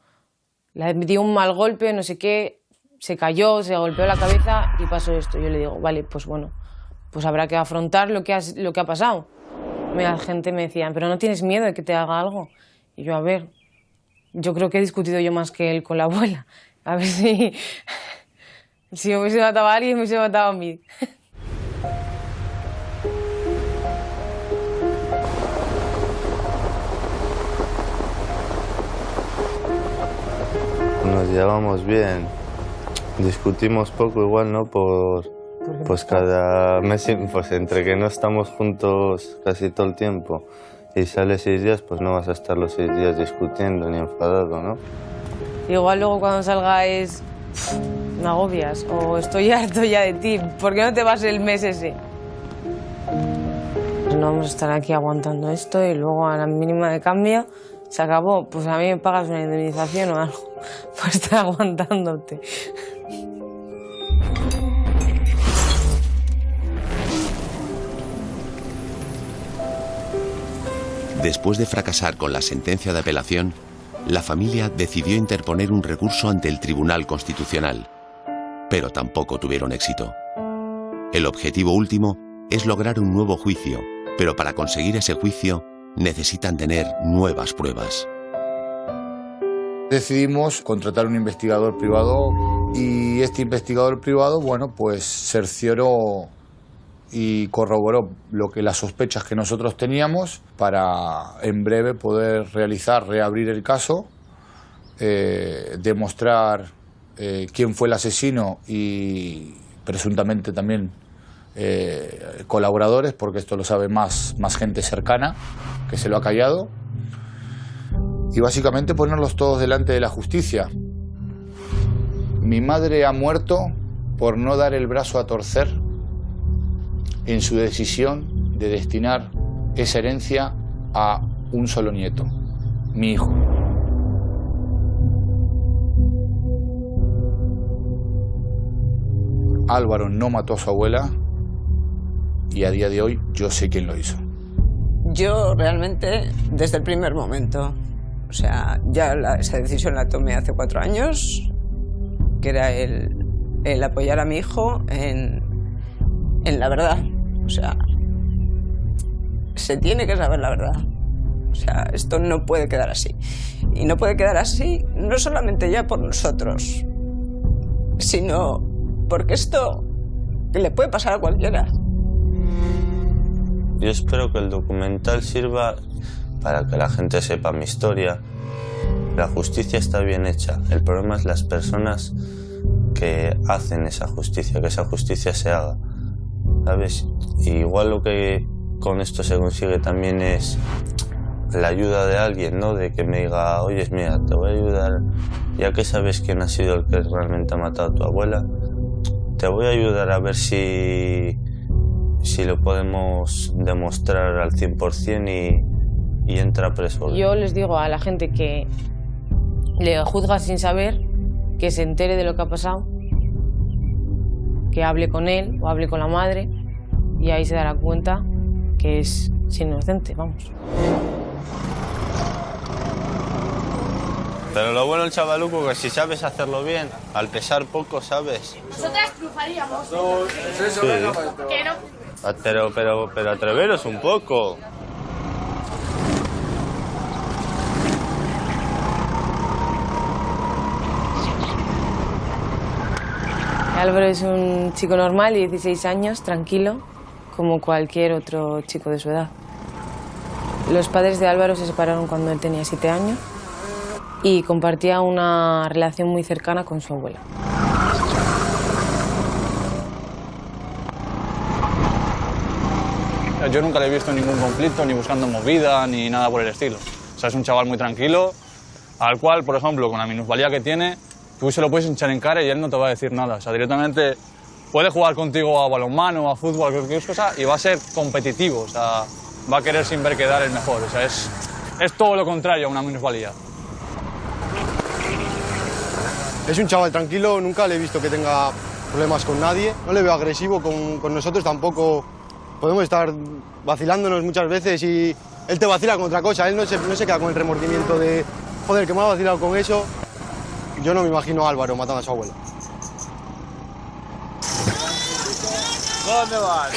S4: le dio un mal golpe, no sé qué, se cayó, se golpeó la cabeza y pasó esto. Yo le digo, vale, pues bueno, pues habrá que afrontar lo que ha pasado. La gente me decía, pero ¿no tienes miedo de que te haga algo? Y yo, a ver, yo creo que he discutido yo más que él con la abuela. A ver si me hubiese matado a alguien, me hubiese matado a mí.
S5: Nos llevamos bien. Discutimos poco igual, ¿no? Pues cada mes, pues entre que no estamos juntos casi todo el tiempo y sale 6 días, pues no vas a estar los 6 días discutiendo ni enfadado, ¿no?
S4: Igual luego cuando salga es... me agobias o estoy harto ya de ti. ¿Por qué no te vas el mes ese? No vamos a estar aquí aguantando esto y luego a la mínima de cambio se acabó. Pues a mí me pagas una indemnización o algo por estar aguantándote.
S1: Después de fracasar con la sentencia de apelación, la familia decidió interponer un recurso ante el Tribunal Constitucional, pero tampoco tuvieron éxito. El objetivo último es lograr un nuevo juicio, pero para conseguir ese juicio necesitan tener nuevas pruebas.
S7: Decidimos contratar un investigador privado y este investigador privado, bueno, pues cercioró y corroboró las sospechas que nosotros teníamos para en breve poder reabrir el caso, demostrar quién fue el asesino y presuntamente también colaboradores, porque esto lo sabe más gente cercana que se lo ha callado, y básicamente ponerlos todos delante de la justicia. Mi madre ha muerto por no dar el brazo a torcer en su decisión de destinar esa herencia a un solo nieto, mi hijo. Álvaro no mató a su abuela y a día de hoy yo sé quién lo hizo.
S14: Yo realmente, desde el primer momento, o sea, esa decisión la tomé hace 4 años, que era el apoyar a mi hijo en la verdad. O sea, se tiene que saber la verdad. O sea, esto no puede quedar así. Y no puede quedar así no solamente ya por nosotros, sino porque esto le puede pasar a cualquiera.
S5: Yo espero que el documental sirva para que la gente sepa mi historia. La justicia está bien hecha. El problema es las personas que hacen esa justicia, que esa justicia se haga. ¿Sabes? Y igual lo que con esto se consigue también es la ayuda de alguien, ¿no? De que me diga, oye, mira, te voy a ayudar, ya que sabes quién ha sido el que realmente ha matado a tu abuela, te voy a ayudar a ver si lo podemos demostrar al 100% y entra preso.
S4: Yo les digo a la gente que le juzga sin saber
S17: que se entere de lo que ha pasado, que hable con él o hable con la madre y ahí se dará cuenta que es inocente, vamos.
S5: Pero lo bueno el chavaluco que si sabes hacerlo bien, al pesar poco, ¿sabes?
S18: Nosotras triunfaríamos.
S5: Sí.
S18: Que no.
S5: Pero atreveros un poco.
S17: Álvaro es un chico normal de 16 años, tranquilo, como cualquier otro chico de su edad. Los padres de Álvaro se separaron cuando él tenía 7 años y compartía una relación muy cercana con su abuela.
S19: Yo nunca le he visto ningún conflicto, ni buscando movida, ni nada por el estilo. O sea, es un chaval muy tranquilo, al cual, por ejemplo, con la minusvalía que tiene, tú se lo puedes hinchar en cara y él no te va a decir nada. O sea, directamente puede jugar contigo a balonmano, a fútbol, a cualquier cosa, y va a ser competitivo. O sea, va a querer sin ver quedar el mejor. O sea, es todo lo contrario a una minusvalía.
S20: Es un chaval tranquilo, nunca le he visto que tenga problemas con nadie. No le veo agresivo con nosotros tampoco. Podemos estar vacilándonos muchas veces y él te vacila con otra cosa. Él no se queda con el remordimiento de, joder, que me ha vacilado con eso. Yo no me imagino a Álvaro matando a su abuela.
S19: ¿Dónde vas?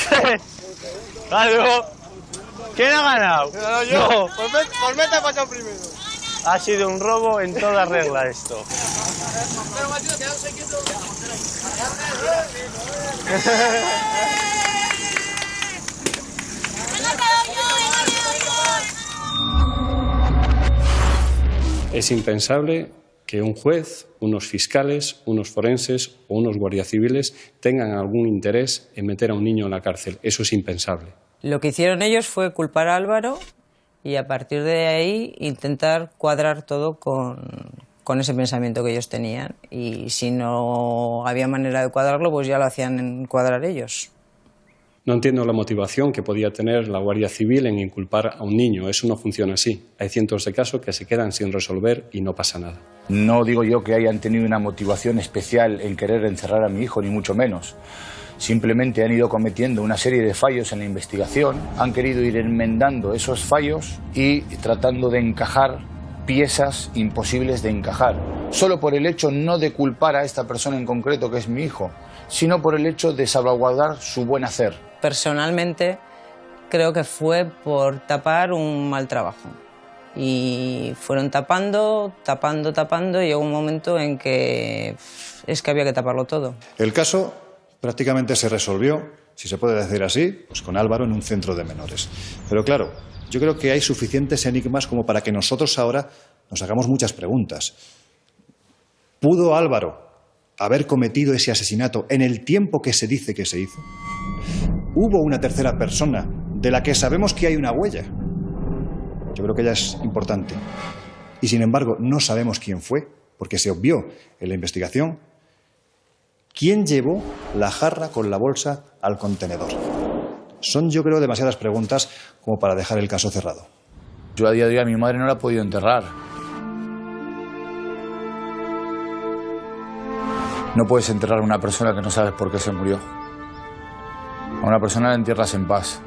S19: ¿Algo? ¿Quién ha ganado?
S20: Yo.
S19: No.
S20: Por meta he pasado primero.
S5: Ha sido un robo en toda regla esto.
S18: Pero Matilde, quedaos quietos.
S9: Es impensable que un juez, unos fiscales, unos forenses o unos guardias civiles tengan algún interés en meter a un niño en la cárcel. Eso es impensable.
S4: Lo que hicieron ellos fue culpar a Álvaro y a partir de ahí intentar cuadrar todo con ese pensamiento que ellos tenían. Y si no había manera de cuadrarlo, pues ya lo hacían cuadrar ellos.
S9: No entiendo la motivación que podía tener la Guardia Civil en inculpar a un niño. Eso no funciona así. Hay cientos de casos que se quedan sin resolver y no pasa nada.
S7: No digo yo que hayan tenido una motivación especial en querer encerrar a mi hijo, ni mucho menos. Simplemente han ido cometiendo una serie de fallos en la investigación, han querido ir enmendando esos fallos y tratando de encajar piezas imposibles de encajar. Solo por el hecho no de culpar a esta persona en concreto, que es mi hijo, sino por el hecho de salvaguardar su buen hacer.
S4: Personalmente, creo que fue por tapar un mal trabajo. Y fueron tapando, y llegó un momento en que es que había que taparlo todo.
S6: El caso prácticamente se resolvió, si se puede decir así, pues con Álvaro en un centro de menores. Pero claro, yo creo que hay suficientes enigmas como para que nosotros ahora nos hagamos muchas preguntas. ¿Pudo Álvaro haber cometido ese asesinato en el tiempo que se dice que se hizo? ¿Hubo una tercera persona de la que sabemos que hay una huella? Yo creo que ella es importante. Y sin embargo, no sabemos quién fue, porque se obvió en la investigación quién llevó la jarra con la bolsa al contenedor. Son, yo creo, demasiadas preguntas como para dejar el caso cerrado.
S7: Yo a día de hoy a mi madre no la he podido enterrar. No puedes enterrar a una persona que no sabes por qué se murió. A una persona la entierras en paz.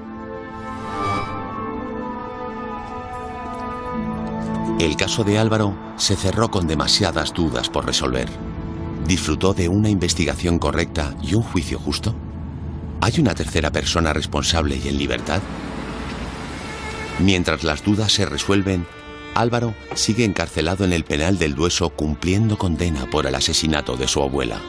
S1: El caso de Álvaro se cerró con demasiadas dudas por resolver. ¿Disfrutó de una investigación correcta y un juicio justo? ¿Hay una tercera persona responsable y en libertad? Mientras las dudas se resuelven, Álvaro sigue encarcelado en el penal del Dueso cumpliendo condena por el asesinato de su abuela.